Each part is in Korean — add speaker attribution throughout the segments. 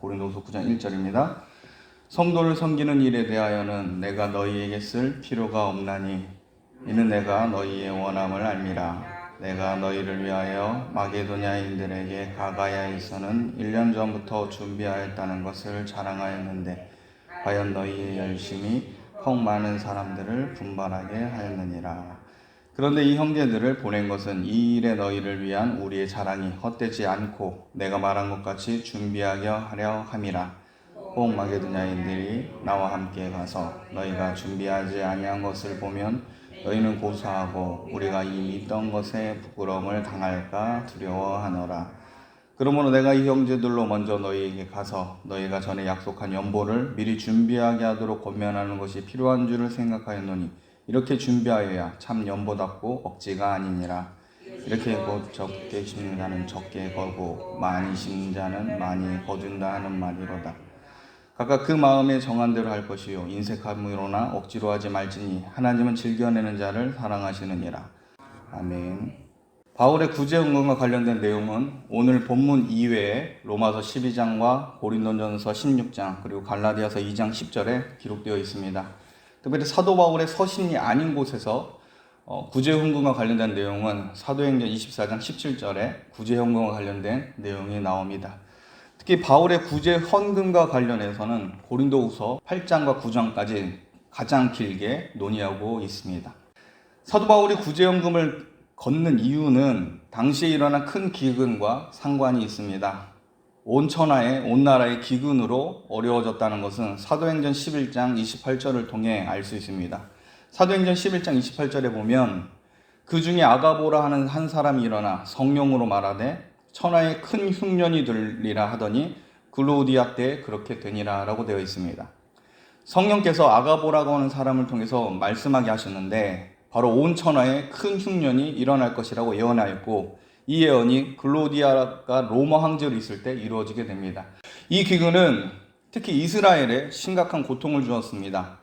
Speaker 1: 고린도서 9장 1절입니다. 성도를 섬기는 일에 대하여는 내가 너희에게 쓸 필요가 없나니 이는 내가 너희의 원함을 알미라. 내가 너희를 위하여 마게도냐인들에게 가가야에서는 1년 전부터 준비하였다는 것을 자랑하였는데 과연 너희의 열심이 혹 많은 사람들을 분발하게 하였느니라. 그런데 이 형제들을 보낸 것은 이 일에 너희를 위한 우리의 자랑이 헛되지 않고 내가 말한 것 같이 준비하게 하려 함이라. 혹 마게도냐인들이 나와 함께 가서 너희가 준비하지 아니한 것을 보면 너희는 고사하고 우리가 이미 있던 것에 부끄러움을 당할까 두려워하노라. 그러므로 내가 이 형제들로 먼저 너희에게 가서 너희가 전에 약속한 연보를 미리 준비하게 하도록 권면하는 것이 필요한 줄을 생각하였노니 이렇게 준비하여야 참 연보답고 억지가 아니니라. 이렇게 곧 적게 심는 자는 적게 거고 많이 심는 자는 많이 거둔다 하는 말이로다. 각각 그 마음에 정한 대로 할 것이요 인색함으로나 억지로 하지 말지니 하나님은 즐겨내는 자를 사랑하시느니라. 아멘. 바울의 구제헌금과 관련된 내용은 오늘 본문 이외에 로마서 12장과 고린도전서 16장 그리고 갈라디아서 2장 10절에 기록되어 있습니다. 특별히 사도 바울의 서신이 아닌 곳에서 구제헌금과 관련된 내용은 사도행전 24장 17절에 구제헌금과 관련된 내용이 나옵니다. 특히 바울의 구제헌금과 관련해서는 고린도후서 8장과 9장까지 가장 길게 논의하고 있습니다. 사도 바울이 구제헌금을 걷는 이유는 당시에 일어난 큰 기근과 상관이 있습니다. 온 천하에 온 나라의 기근으로 어려워졌다는 것은 사도행전 11장 28절을 통해 알 수 있습니다. 사도행전 11장 28절에 보면 그 중에 아가보라 하는 한 사람이 일어나 성령으로 말하되 천하에 큰 흉년이 들리라 하더니 글로우디아 때에 그렇게 되니라 라고 되어 있습니다. 성령께서 아가보라고 하는 사람을 통해서 말씀하게 하셨는데 바로 온 천하에 큰 흉년이 일어날 것이라고 예언하였고 이 예언이 글로우디아가 로마 황제로 있을 때 이루어지게 됩니다. 이 기근은 특히 이스라엘에 심각한 고통을 주었습니다.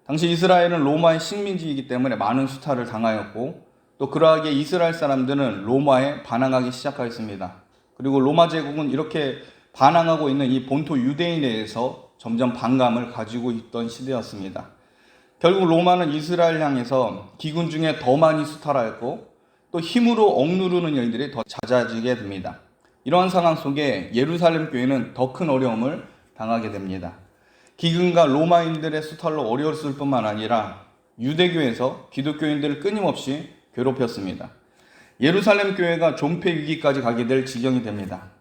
Speaker 1: 당시 이스라엘은 로마의 식민지이기 때문에 많은 수탈을 당하였고 또 그러하기에 이스라엘 사람들은 로마에 반항하기 시작하였습니다. 그리고 로마 제국은 이렇게 반항하고 있는 이 본토 유대인에 대해서 점점 반감을 가지고 있던 시대였습니다. 결국 로마는 이스라엘 향해서 기근 중에 더 많이 수탈하였고 또 힘으로 억누르는 일들이 더 잦아지게 됩니다. 이러한 상황 속에 예루살렘 교회는 더 큰 어려움을 당하게 됩니다. 기근과 로마인들의 수탈로 어려웠을 뿐만 아니라 유대교에서 기독교인들을 끊임없이 괴롭혔습니다. 예루살렘 교회가 존폐 위기까지 가게 될 지경이 됩니다.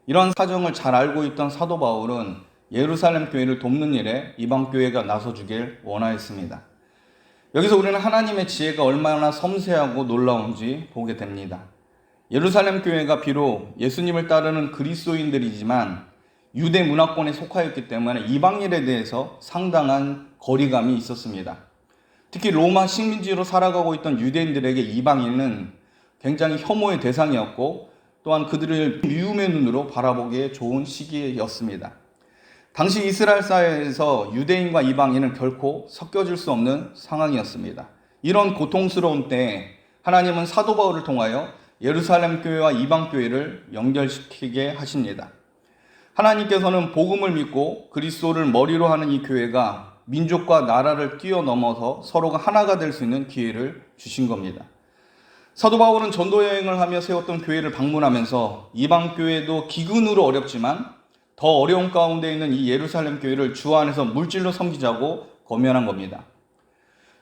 Speaker 1: 이러한 사정을 잘 알고 있던 사도 바울은 예루살렘 교회를 돕는 일에 이방 교회가 나서주길 원하였습니다. 여기서 우리는 하나님의 지혜가 얼마나 섬세하고 놀라운지 보게 됩니다. 예루살렘 교회가 비록 예수님을 따르는 그리스도인들이지만 유대 문화권에 속하였기 때문에 이방인에 대해서 상당한 거리감이 있었습니다. 특히 로마 식민지로 살아가고 있던 유대인들에게 이방인은 굉장히 혐오의 대상이었고 또한 그들을 미움의 눈으로 바라보기에 좋은 시기였습니다. 당시 이스라엘 사회에서 유대인과 이방인은 결코 섞여질 수 없는 상황이었습니다. 이런 고통스러운 때에 하나님은 사도 바울을 통하여 예루살렘 교회와 이방 교회를 연결시키게 하십니다. 하나님께서는 복음을 믿고 그리스도를 머리로 하는 이 교회가 민족과 나라를 뛰어넘어서 서로가 하나가 될 수 있는 기회를 주신 겁니다. 사도 바울은 전도 여행을 하며 세웠던 교회를 방문하면서 이방 교회도 기근으로 어렵지만 더 어려운 가운데 있는 이 예루살렘 교회를 주 안에서 물질로 섬기자고 권면한 겁니다.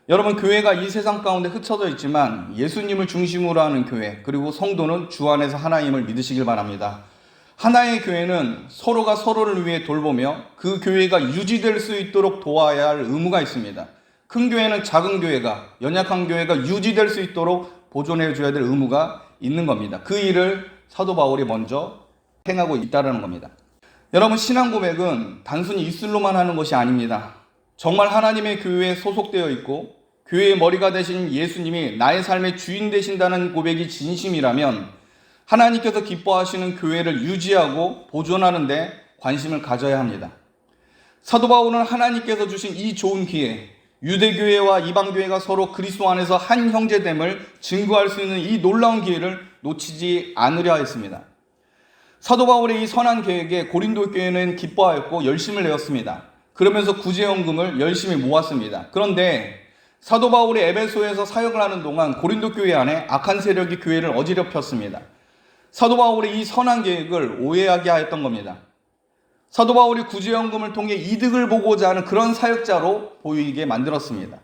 Speaker 1: 여러분, 교회가 이 세상 가운데 흩어져 있지만 예수님을 중심으로 하는 교회 그리고 성도는 주 안에서 하나님을 믿으시길 바랍니다. 하나의 교회는 서로가 서로를 위해 돌보며 그 교회가 유지될 수 있도록 도와야 할 의무가 있습니다. 큰 교회는 작은 교회가, 연약한 교회가 유지될 수 있도록 보존해 줘야 될 의무가 있는 겁니다. 그 일을 사도 바울이 먼저 행하고 있다는 겁니다. 여러분, 신앙 고백은 단순히 입술로만 하는 것이 아닙니다. 정말 하나님의 교회에 소속되어 있고 교회의 머리가 되신 예수님이 나의 삶의 주인 되신다는 고백이 진심이라면 하나님께서 기뻐하시는 교회를 유지하고 보존하는 데 관심을 가져야 합니다. 사도 바울은 하나님께서 주신 이 좋은 기회, 유대교회와 이방교회가 서로 그리스도 안에서 한 형제됨을 증거할 수 있는 이 놀라운 기회를 놓치지 않으려 했습니다. 사도 바울의 이 선한 계획에 고린도 교회는 기뻐하였고 열심을 내었습니다. 그러면서 구제연금을 열심히 모았습니다. 그런데 사도 바울이 에베소에서 사역을 하는 동안 고린도 교회 안에 악한 세력이 교회를 어지럽혔습니다. 사도 바울의 이 선한 계획을 오해하게 하였던 겁니다. 사도 바울이 구제연금을 통해 이득을 보고자 하는 그런 사역자로 보이게 만들었습니다.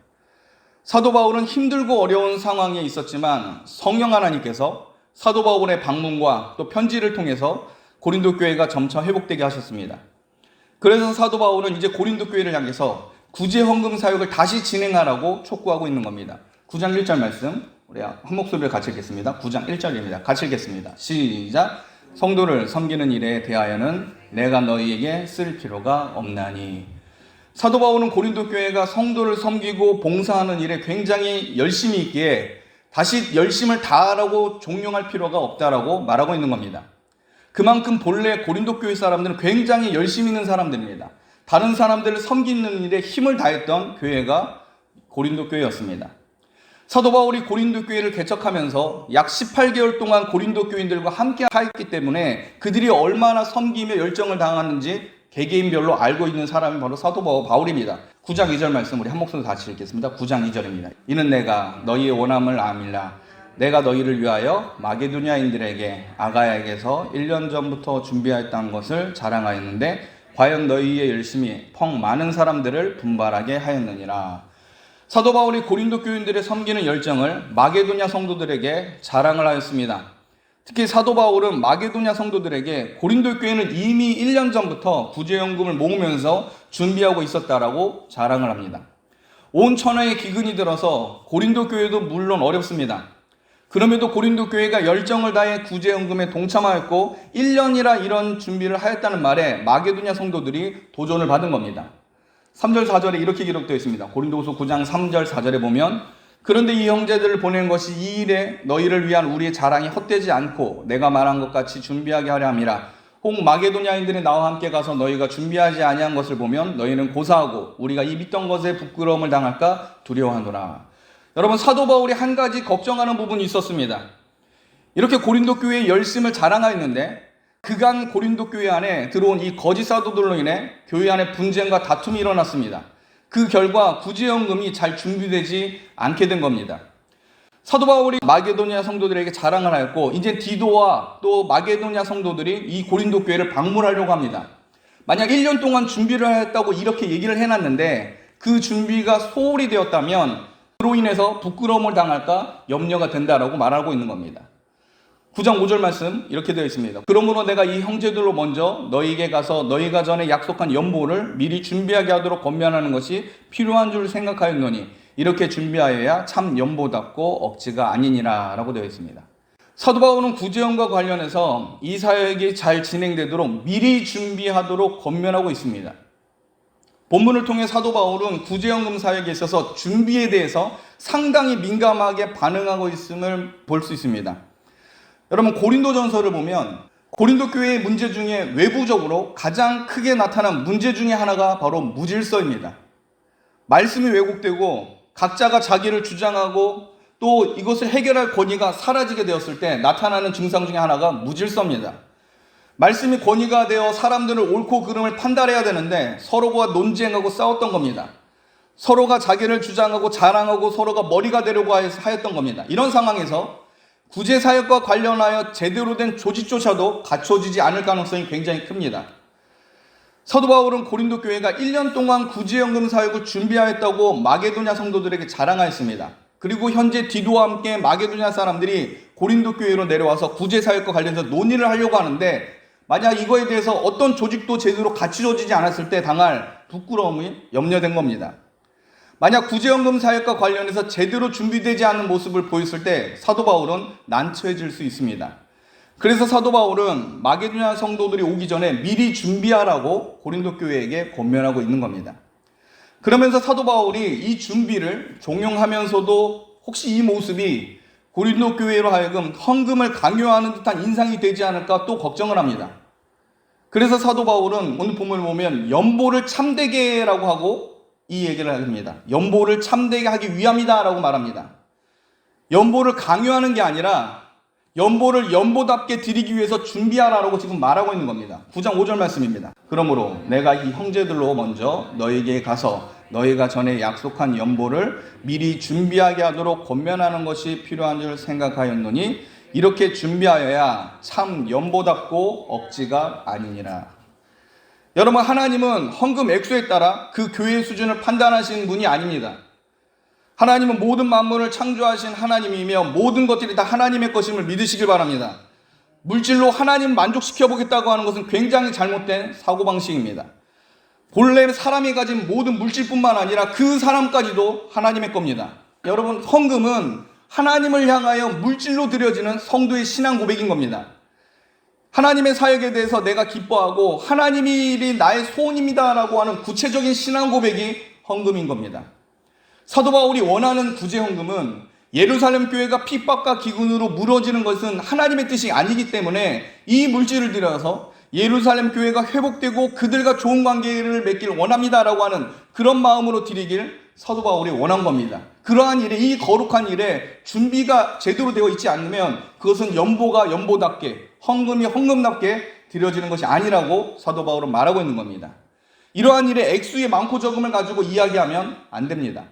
Speaker 1: 사도 바울은 힘들고 어려운 상황에 있었지만 성령 하나님께서 사도 바울의 방문과 또 편지를 통해서 고린도 교회가 점차 회복되게 하셨습니다. 그래서 사도 바울은 이제 고린도 교회를 향해서 구제헌금 사역을 다시 진행하라고 촉구하고 있는 겁니다. 9장 1절 말씀 우리 한 목소리를 같이 읽겠습니다. 9장 1절입니다. 같이 읽겠습니다. 시작. 성도를 섬기는 일에 대하여는 내가 너희에게 쓸 필요가 없나니. 사도 바울은 고린도 교회가 성도를 섬기고 봉사하는 일에 굉장히 열심히 있기에 다시 열심을 다하라고 종용할 필요가 없다라고 말하고 있는 겁니다. 그만큼 본래 고린도 교회 사람들은 굉장히 열심히 있는 사람들입니다. 다른 사람들을 섬기는 일에 힘을 다했던 교회가 고린도 교회였습니다. 사도 바울이 고린도 교회를 개척하면서 약 18개월 동안 고린도 교인들과 함께 하였기 때문에 그들이 얼마나 섬기며 열정을 당하는지 개개인별로 알고 있는 사람이 바로 사도 바울입니다. 9장 2절 말씀 우리 한 목소리로 같이 읽겠습니다. 9장 2절입니다. 이는 내가 너희의 원함을 아밀라. 내가 너희를 위하여 마게도냐인들에게 아가야에게서 1년 전부터 준비하였다는 것을 자랑하였는데 과연 너희의 열심이 펑 많은 사람들을 분발하게 하였느니라. 사도 바울이 고린도 교인들의 섬기는 열정을 마게도냐 성도들에게 자랑을 하였습니다. 특히 사도 바울은 마게도냐 성도들에게 고린도 교회는 이미 1년 전부터 구제연금을 모으면서 준비하고 있었다라고 자랑을 합니다. 온 천하에 기근이 들어서 고린도 교회도 물론 어렵습니다. 그럼에도 고린도 교회가 열정을 다해 구제연금에 동참하였고 1년이라 이런 준비를 하였다는 말에 마게도냐 성도들이 도전을 받은 겁니다. 3절 4절에 이렇게 기록되어 있습니다. 고린도후서 9장 3절 4절에 보면 그런데 이 형제들을 보낸 것이 이 일에 너희를 위한 우리의 자랑이 헛되지 않고 내가 말한 것 같이 준비하게 하려 함이라. 혹 마게도냐인들이 나와 함께 가서 너희가 준비하지 아니한 것을 보면 너희는 고사하고 우리가 이 믿던 것에 부끄러움을 당할까 두려워하노라. 여러분, 사도 바울이 한 가지 걱정하는 부분이 있었습니다. 이렇게 고린도 교회의 열심을 자랑하였는데 그간 고린도 교회 안에 들어온 이 거짓 사도들로 인해 교회 안에 분쟁과 다툼이 일어났습니다. 그 결과 구제연금이 잘 준비되지 않게 된 겁니다. 사도 바울이 마게도냐 성도들에게 자랑을 하였고 이제 디도와 또 마게도냐 성도들이 이 고린도 교회를 방문하려고 합니다. 만약 1년 동안 준비를 하였다고 이렇게 얘기를 해놨는데 그 준비가 소홀히 되었다면 그로 인해서 부끄러움을 당할까 염려가 된다라고 말하고 있는 겁니다. 9장 5절 말씀 이렇게 되어 있습니다. 그러므로 내가 이 형제들로 먼저 너희에게 가서 너희가 전에 약속한 연보를 미리 준비하게 하도록 권면하는 것이 필요한 줄 생각하였노니 이렇게 준비하여야 참 연보답고 억지가 아니니라 라고 되어 있습니다. 사도 바울은 구제연금과 관련해서 이 사역이 잘 진행되도록 미리 준비하도록 권면하고 있습니다. 본문을 통해 사도 바울은 구제연금 사역에 있어서 준비에 대해서 상당히 민감하게 반응하고 있음을 볼 수 있습니다. 여러분, 고린도전서를 보면 고린도 교회의 문제 중에 외부적으로 가장 크게 나타난 문제 중에 하나가 바로 무질서입니다. 말씀이 왜곡되고 각자가 자기를 주장하고 또 이것을 해결할 권위가 사라지게 되었을 때 나타나는 증상 중에 하나가 무질서입니다. 말씀이 권위가 되어 사람들을 옳고 그름을 판단해야 되는데 서로가 논쟁하고 싸웠던 겁니다. 서로가 자기를 주장하고 자랑하고 서로가 머리가 되려고 하였던 겁니다. 이런 상황에서 구제사역과 관련하여 제대로 된 조직조차도 갖춰지지 않을 가능성이 굉장히 큽니다. 사도 바울은 고린도 교회가 1년 동안 구제연금 사역을 준비하였다고 마게도냐 성도들에게 자랑하였습니다. 그리고 현재 디도와 함께 마게도냐 사람들이 고린도 교회로 내려와서 구제사역과 관련해서 논의를 하려고 하는데 만약 이거에 대해서 어떤 조직도 제대로 갖춰지지 않았을 때 당할 부끄러움이 염려된 겁니다. 만약 구제연금 사역과 관련해서 제대로 준비되지 않은 모습을 보였을 때 사도 바울은 난처해질 수 있습니다. 그래서 사도 바울은 마게도냐 성도들이 오기 전에 미리 준비하라고 고린도 교회에게 권면하고 있는 겁니다. 그러면서 사도 바울이 이 준비를 종용하면서도 혹시 이 모습이 고린도 교회로 하여금 헌금을 강요하는 듯한 인상이 되지 않을까 또 걱정을 합니다. 그래서 사도 바울은 오늘 본문을 보면 연보를 참되게 라고 하고 이 얘기를 합니다. 연보를 참되게 하기 위함이다 라고 말합니다. 연보를 강요하는 게 아니라 연보를 연보답게 드리기 위해서 준비하라고 지금 말하고 있는 겁니다. 9장 5절 말씀입니다. 그러므로 내가 이 형제들로 먼저 너에게 가서 너희가 전에 약속한 연보를 미리 준비하게 하도록 권면하는 것이 필요한 줄 생각하였노니 이렇게 준비하여야 참 연보답고 억지가 아니니라. 여러분, 하나님은 헌금 액수에 따라 그 교회의 수준을 판단하시는 분이 아닙니다. 하나님은 모든 만물을 창조하신 하나님이며 모든 것들이 다 하나님의 것임을 믿으시길 바랍니다. 물질로 하나님 만족시켜 보겠다고 하는 것은 굉장히 잘못된 사고방식입니다. 본래 사람이 가진 모든 물질뿐만 아니라 그 사람까지도 하나님의 겁니다. 여러분, 헌금은 하나님을 향하여 물질로 드려지는 성도의 신앙 고백인 겁니다. 하나님의 사역에 대해서 내가 기뻐하고 하나님이 일이 나의 소원입니다라고 하는 구체적인 신앙 고백이 헌금인 겁니다. 사도 바울이 원하는 구제 헌금은 예루살렘 교회가 핍박과 기근으로 무너지는 것은 하나님의 뜻이 아니기 때문에 이 물질을 들여서 예루살렘 교회가 회복되고 그들과 좋은 관계를 맺길 원합니다라고 하는 그런 마음으로 드리길 사도 바울이 원한 겁니다. 그러한 일에, 이 거룩한 일에 준비가 제대로 되어 있지 않으면 그것은 연보가 연보답게, 헌금이 헌금답게 드려지는 것이 아니라고 사도 바울은 말하고 있는 겁니다. 이러한 일에 액수의 많고 적음을 가지고 이야기하면 안 됩니다.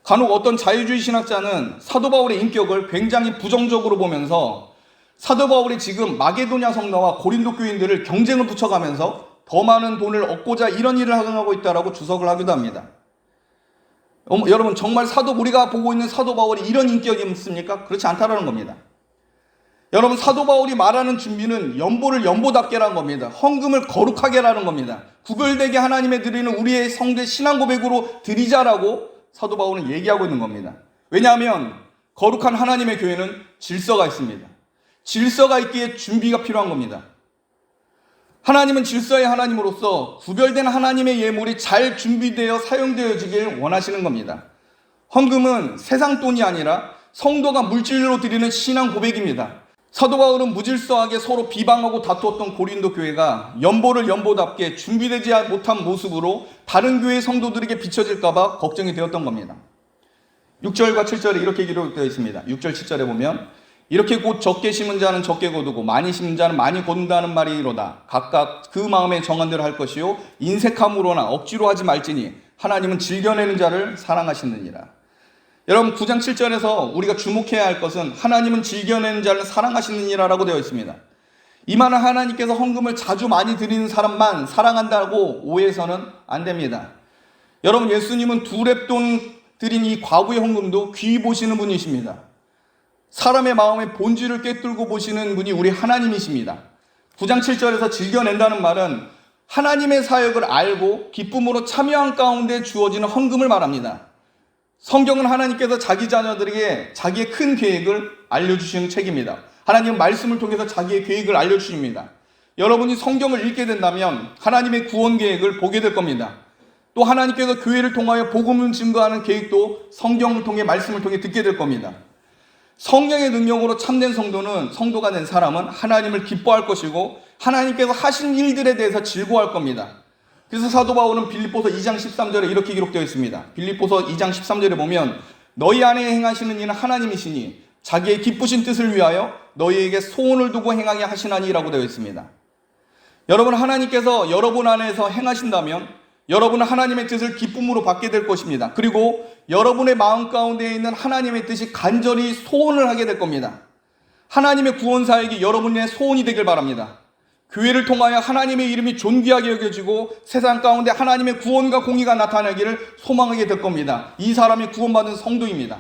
Speaker 1: 간혹 어떤 자유주의 신학자는 사도 바울의 인격을 굉장히 부정적으로 보면서 사도 바울이 지금 마게도냐 성도와 고린도 교인들을 경쟁을 붙여가면서 더 많은 돈을 얻고자 이런 일을 하고 있다라고 주석을 하기도 합니다. 여러분, 정말 우리가 보고 있는 사도 바울이 이런 인격이었습니까? 그렇지 않다라는 겁니다. 여러분, 사도 바울이 말하는 준비는 연보를 연보답게라는 겁니다. 헌금을 거룩하게라는 겁니다. 구별되게 하나님에 드리는 우리의 성도의 신앙 고백으로 드리자라고 사도 바울은 얘기하고 있는 겁니다. 왜냐하면 거룩한 하나님의 교회는 질서가 있습니다. 질서가 있기에 준비가 필요한 겁니다. 하나님은 질서의 하나님으로서 구별된 하나님의 예물이 잘 준비되어 사용되어지길 원하시는 겁니다. 헌금은 세상 돈이 아니라 성도가 물질로 드리는 신앙 고백입니다. 사도 바울은 무질서하게 서로 비방하고 다투었던 고린도 교회가 연보를 연보답게 준비되지 못한 모습으로 다른 교회 성도들에게 비춰질까 봐 걱정이 되었던 겁니다. 6절과 7절에 이렇게 기록되어 있습니다. 6절 7절에 보면 이렇게 곧 적게 심은 자는 적게 거두고 많이 심은 자는 많이 거둔다는 말이 이로다. 각각 그 마음에 정한 대로 할 것이요 인색함으로나 억지로 하지 말지니 하나님은 즐겨내는 자를 사랑하시느니라. 여러분, 9장 7절에서 우리가 주목해야 할 것은 하나님은 즐겨내는 자를 사랑하시느니라라고 되어 있습니다. 이 말은 하나님께서 헌금을 자주 많이 드리는 사람만 사랑한다고 오해해서는 안 됩니다. 여러분, 예수님은 두 렙돈 드린 이 과부의 헌금도 귀히 보시는 분이십니다. 사람의 마음의 본질을 꿰뚫고 보시는 분이 우리 하나님이십니다. 9장 7절에서 즐겨낸다는 말은 하나님의 사역을 알고 기쁨으로 참여한 가운데 주어지는 헌금을 말합니다. 성경은 하나님께서 자기 자녀들에게 자기의 큰 계획을 알려주시는 책입니다. 하나님은 말씀을 통해서 자기의 계획을 알려주십니다. 여러분이 성경을 읽게 된다면 하나님의 구원 계획을 보게 될 겁니다. 또 하나님께서 교회를 통하여 복음을 증거하는 계획도 성경을 통해 말씀을 통해 듣게 될 겁니다. 성령의 능력으로 참된 성도가 된 사람은 하나님을 기뻐할 것이고 하나님께서 하신 일들에 대해서 즐거워할 겁니다. 그래서 사도 바울은 빌립보서 2장 13절에 이렇게 기록되어 있습니다. 빌립보서 2장 13절에 보면 너희 안에 행하시는 이는 하나님이시니 자기의 기쁘신 뜻을 위하여 너희에게 소원을 두고 행하게 하시나니라고 되어 있습니다. 여러분, 하나님께서 여러분 안에서 행하신다면 여러분은 하나님의 뜻을 기쁨으로 받게 될 것입니다. 그리고 여러분의 마음 가운데 있는 하나님의 뜻이 간절히 소원을 하게 될 겁니다. 하나님의 구원 사역이 여러분의 소원이 되길 바랍니다. 교회를 통하여 하나님의 이름이 존귀하게 여겨지고 세상 가운데 하나님의 구원과 공의가 나타나기를 소망하게 될 겁니다. 이 사람이 구원받은 성도입니다.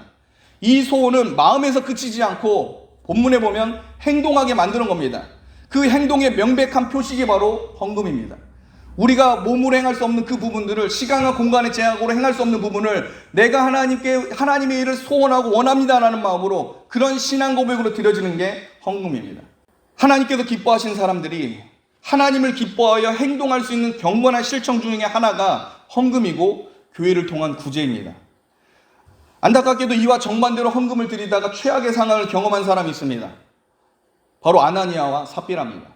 Speaker 1: 이 소원은 마음에서 그치지 않고 본문에 보면 행동하게 만드는 겁니다. 그 행동의 명백한 표식이 바로 헌금입니다. 우리가 몸으로 행할 수 없는 그 부분들을 시간과 공간의 제약으로 행할 수 없는 부분을 내가 하나님의 일을 소원하고 원합니다라는 마음으로 그런 신앙 고백으로 드려지는 게 헌금입니다. 하나님께서 기뻐하시는 사람들이 하나님을 기뻐하여 행동할 수 있는 경건한 실천 중에 하나가 헌금이고 교회를 통한 구제입니다. 안타깝게도 이와 정반대로 헌금을 드리다가 최악의 상황을 경험한 사람이 있습니다. 바로 아나니아와 삽비라입니다.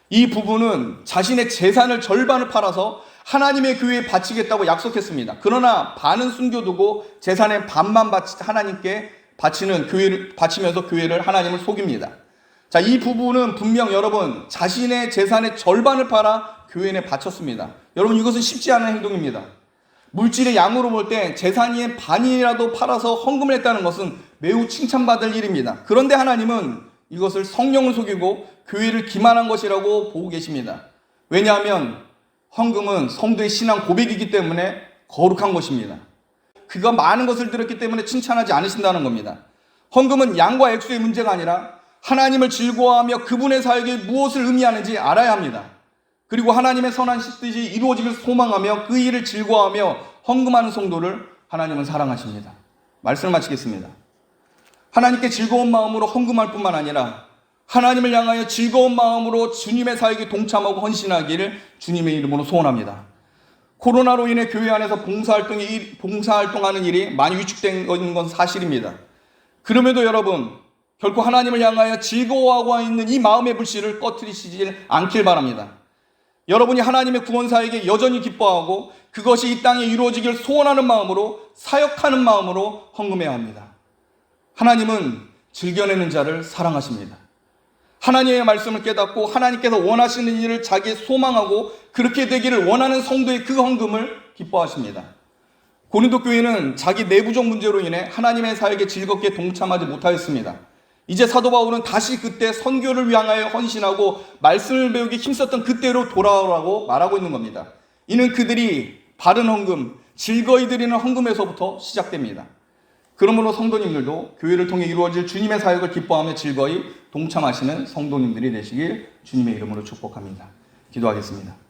Speaker 1: 이 부부는 자신의 재산을 절반을 팔아서 하나님의 교회에 바치겠다고 약속했습니다. 그러나 반은 숨겨두고 재산의 반만 하나님께 바치면서 교회를 하나님을 속입니다. 자, 이 부부는 분명 여러분 자신의 재산의 절반을 팔아 교회에 바쳤습니다. 여러분 이것은 쉽지 않은 행동입니다. 물질의 양으로 볼 때 재산의 반이라도 팔아서 헌금을 했다는 것은 매우 칭찬받을 일입니다. 그런데 하나님은 이것을 성령을 속이고 교회를 기만한 것이라고 보고 계십니다. 왜냐하면 헌금은 성도의 신앙 고백이기 때문에 거룩한 것입니다. 그가 많은 것을 들었기 때문에 칭찬하지 않으신다는 겁니다. 헌금은 양과 액수의 문제가 아니라 하나님을 즐거워하며 그분의 사역에 무엇을 의미하는지 알아야 합니다. 그리고 하나님의 선한 뜻이 이루어지길 소망하며 그 일을 즐거워하며 헌금하는 성도를 하나님은 사랑하십니다. 말씀을 마치겠습니다. 하나님께 즐거운 마음으로 헌금할 뿐만 아니라 하나님을 향하여 즐거운 마음으로 주님의 사역에 동참하고 헌신하기를 주님의 이름으로 소원합니다. 코로나로 인해 교회 안에서 봉사활동하는 일이 많이 위축된 건 사실입니다. 그럼에도 여러분 결코 하나님을 향하여 즐거워하고 있는 이 마음의 불씨를 꺼트리시지 않길 바랍니다. 여러분이 하나님의 구원사에게 여전히 기뻐하고 그것이 이 땅에 이루어지길 소원하는 마음으로 사역하는 마음으로 헌금해야 합니다. 하나님은 즐겨내는 자를 사랑하십니다. 하나님의 말씀을 깨닫고 하나님께서 원하시는 일을 자기의 소망하고 그렇게 되기를 원하는 성도의 그 헌금을 기뻐하십니다. 고린도 교회는 자기 내부적 문제로 인해 하나님의 사역에 즐겁게 동참하지 못하였습니다. 이제 사도 바울은 다시 그때 선교를 위하여 헌신하고 말씀을 배우기 힘썼던 그때로 돌아오라고 말하고 있는 겁니다. 이는 그들이 바른 헌금, 즐거이 드리는 헌금에서부터 시작됩니다. 그러므로 성도님들도 교회를 통해 이루어질 주님의 사역을 기뻐하며 즐거이 동참하시는 성도님들이 되시길 주님의 이름으로 축복합니다. 기도하겠습니다.